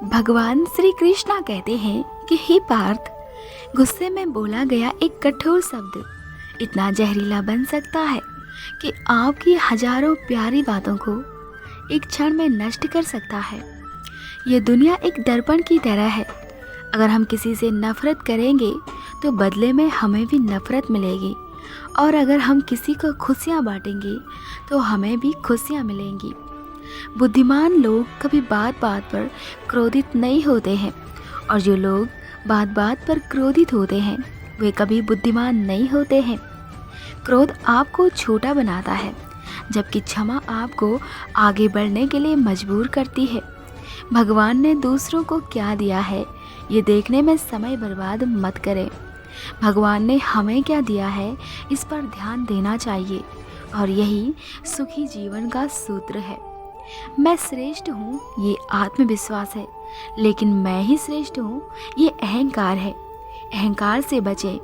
भगवान श्री कृष्णा कहते हैं कि हे पार्थ, गुस्से में बोला गया एक कठोर शब्द इतना जहरीला बन सकता है कि आपकी हजारों प्यारी बातों को एक क्षण में नष्ट कर सकता है। ये दुनिया एक दर्पण की तरह है। अगर हम किसी से नफरत करेंगे तो बदले में हमें भी नफरत मिलेगी, और अगर हम किसी को खुशियाँ बांटेंगे तो हमें भी खुशियाँ मिलेंगी। बुद्धिमान लोग कभी बात बात पर क्रोधित नहीं होते हैं, और जो लोग बात बात पर क्रोधित होते हैं वे कभी बुद्धिमान नहीं होते हैं। क्रोध आपको छोटा बनाता है, जबकि क्षमा आपको आगे बढ़ने के लिए मजबूर करती है। भगवान ने दूसरों को क्या दिया है ये देखने में समय बर्बाद मत करें। भगवान ने हमें क्या दिया है इस पर ध्यान देना चाहिए, और यही सुखी जीवन का सूत्र है। मैं श्रेष्ठ हूँ ये आत्मविश्वास है, लेकिन मैं ही श्रेष्ठ हूँ ये अहंकार है। अहंकार से बचें,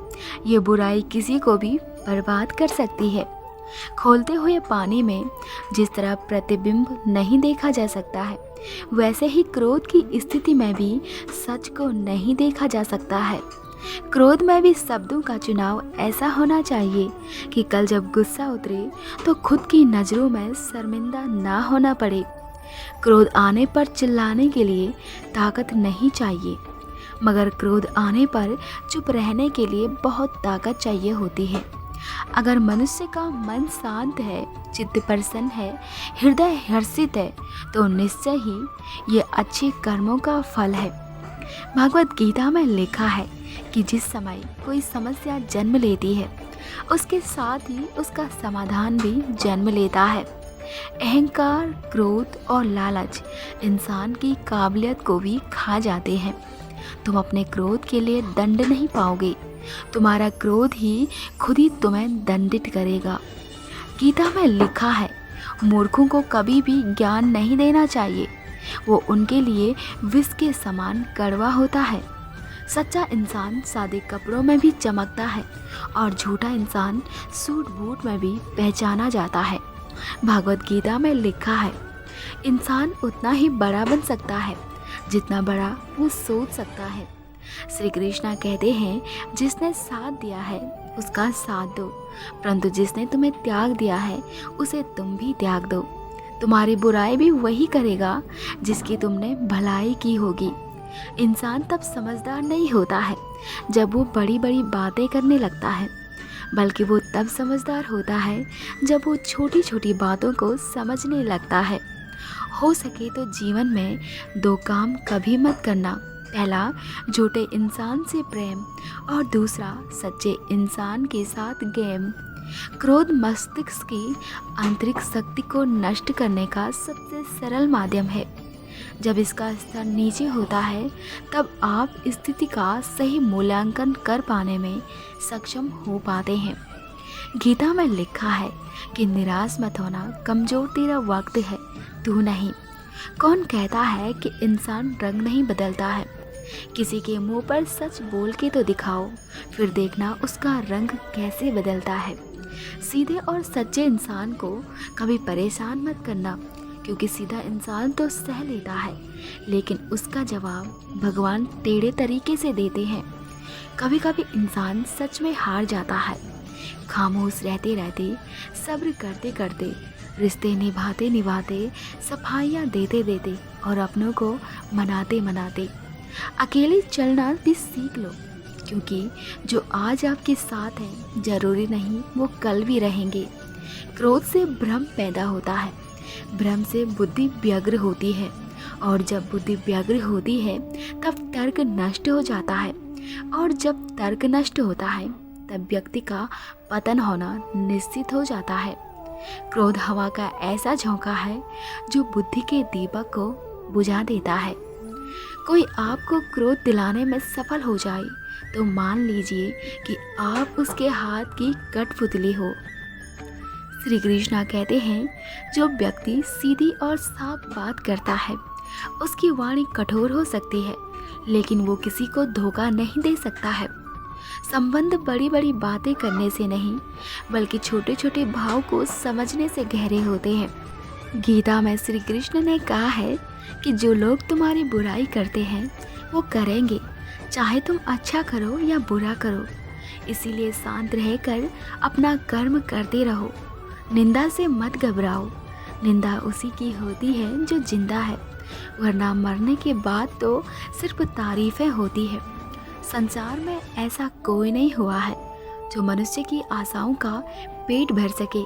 ये बुराई किसी को भी बर्बाद कर सकती है। खोलते हुए पानी में जिस तरह प्रतिबिंब नहीं देखा जा सकता है, वैसे ही क्रोध की स्थिति में भी सच को नहीं देखा जा सकता है। क्रोध में भी शब्दों का चुनाव ऐसा होना चाहिए कि कल जब गुस्सा उतरे तो खुद की नज़रों में शर्मिंदा ना होना पड़े। क्रोध आने पर चिल्लाने के लिए ताकत नहीं चाहिए, मगर क्रोध आने पर चुप रहने के लिए बहुत ताकत चाहिए होती है। अगर मनुष्य का मन शांत है, चित्त प्रसन्न है, हृदय हर्षित है, तो निश्चय ही ये अच्छे कर्मों का फल है। भगवत गीता में लिखा है कि जिस समय कोई समस्या जन्म लेती है, उसके साथ ही उसका समाधान भी जन्म लेता है। अहंकार, क्रोध और लालच इंसान की काबिलियत को भी खा जाते हैं। तुम अपने क्रोध के लिए दंड नहीं पाओगे, तुम्हारा क्रोध ही खुद ही तुम्हें दंडित करेगा। गीता में लिखा है, मूर्खों को कभी भी ज्ञान नहीं देना चाहिए, वो उनके लिए विष के समान कड़वा होता है। सच्चा इंसान सादे कपड़ों में भी चमकता है, और झूठा इंसान सूट बूट में भी पहचाना जाता है। भागवत गीता में लिखा है, इंसान उतना ही बड़ा बन सकता है जितना बड़ा वो सोच सकता है। श्री कृष्णा कहते हैं, जिसने साथ दिया है उसका साथ दो, परंतु जिसने तुम्हें त्याग दिया है उसे तुम भी त्याग दो। तुम्हारी बुराई भी वही करेगा जिसकी तुमने भलाई की होगी। इंसान तब समझदार नहीं होता है जब वो बड़ी बड़ी बातें करने लगता है, बल्कि वो तब समझदार होता है जब वो छोटी छोटी बातों को समझने लगता है। हो सके तो जीवन में दो काम कभी मत करना। पहला, झूठे इंसान से प्रेम, और दूसरा, सच्चे इंसान के साथ गेम। क्रोध मस्तिष्क की आंतरिक शक्ति को नष्ट करने का सबसे सरल माध्यम है। जब इसका स्तर नीचे होता है तब आप स्थिति का सही मूल्यांकन कर पाने में सक्षम हो पाते हैं। गीता में लिखा है कि निराश मत होना, कमजोर तेरा वक्त है, तू नहीं। कौन कहता है कि इंसान रंग नहीं बदलता है? किसी के मुंह पर सच बोल के तो दिखाओ, फिर देखना उसका रंग कैसे बदलता है। सीधे और सच्चे इंसान को कभी परेशान मत करना, क्योंकि सीधा इंसान तो सह लेता है, लेकिन उसका जवाब भगवान टेढ़े तरीके से देते हैं। कभी कभी इंसान सच में हार जाता है। खामोश रहते रहते, सब्र करते करते, रिश्ते निभाते निभाते, सफाइयाँ देते देते और अपनों को मनाते मनाते अकेले चलना भी सीख लो, क्योंकि जो आज आपके साथ हैं जरूरी नहीं वो कल भी रहेंगे। क्रोध से भ्रम पैदा होता है, भ्रम से बुद्धि व्यग्र होती है, और जब बुद्धि व्यग्र होती है तब तर्क नष्ट हो जाता है, और जब तर्क नष्ट होता है तब व्यक्ति का पतन होना निश्चित हो जाता है। क्रोध हवा का ऐसा झोंका है जो बुद्धि के दीपक को बुझा देता है। कोई आपको क्रोध दिलाने में सफल हो जाए तो मान लीजिए कि आप उसके हाथ की कठपुतली हो। श्री कृष्णा कहते हैं, जो व्यक्ति सीधी और साफ बात करता है उसकी वाणी कठोर हो सकती है, लेकिन वो किसी को धोखा नहीं दे सकता है। संबंध बड़ी बड़ी बातें करने से नहीं, बल्कि छोटे छोटे भाव को समझने से गहरे होते हैं। गीता में श्री कृष्ण ने कहा है कि जो लोग तुम्हारी बुराई करते हैं वो करेंगे, चाहे तुम अच्छा करो या बुरा करो। इसीलिए शांत रहकर अपना कर्म करते रहो। निंदा से मत घबराओ। निंदा उसी की होती है जो जिंदा है, वरना मरने के बाद तो सिर्फ तारीफें होती है। संसार में ऐसा कोई नहीं हुआ है जो मनुष्य की आशाओं का पेट भर सके।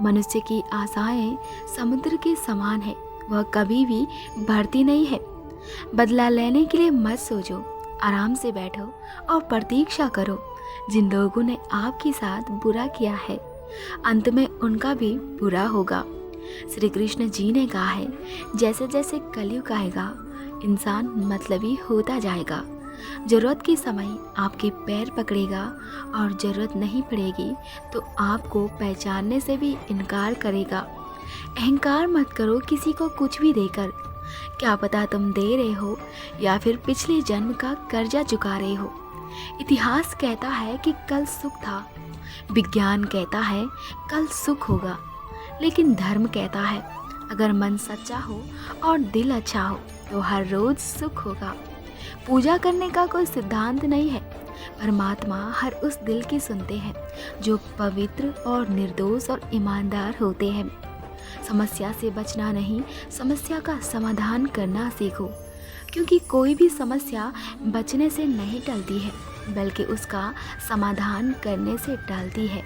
मनुष्य की आशाएं समुद्र के समान है, वह कभी भी भरती नहीं है। बदला लेने के लिए मत सोचो, आराम से बैठो और प्रतीक्षा करो। जिन लोगों ने आपके साथ बुरा किया है, अंत में उनका भी बुरा होगा। श्री कृष्ण जी ने कहा है, जैसे जैसे कलयुग आएगा इंसान मतलबी होता जाएगा। जरूरत के समय आपके पैर पकड़ेगा और जरूरत नहीं पड़ेगी तो आपको पहचानने से भी इनकार करेगा। अहंकार मत करो किसी को कुछ भी देकर। क्या पता तुम दे रहे हो या फिर पिछले जन्म का कर्जा चुका रहे हो। इतिहास कहता है कि कल सुख था, विज्ञान कहता है कल सुख होगा, लेकिन धर्म कहता है अगर मन सच्चा हो और दिल अच्छा हो तो हर रोज सुख होगा। पूजा करने का कोई सिद्धांत नहीं है। परमात्मा हर उस दिल की सुनते हैं जो पवित्र और निर्दोष और ईमानदार होते हैं। समस्या से बचना नहीं, समस्या का समाधान करना सीखो, क्योंकि कोई भी समस्या बचने से नहीं टलती है बल्कि उसका समाधान करने से टलती है।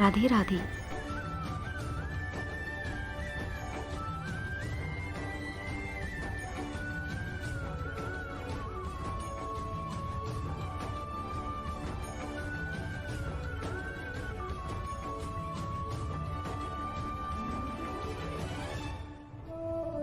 राधे राधे।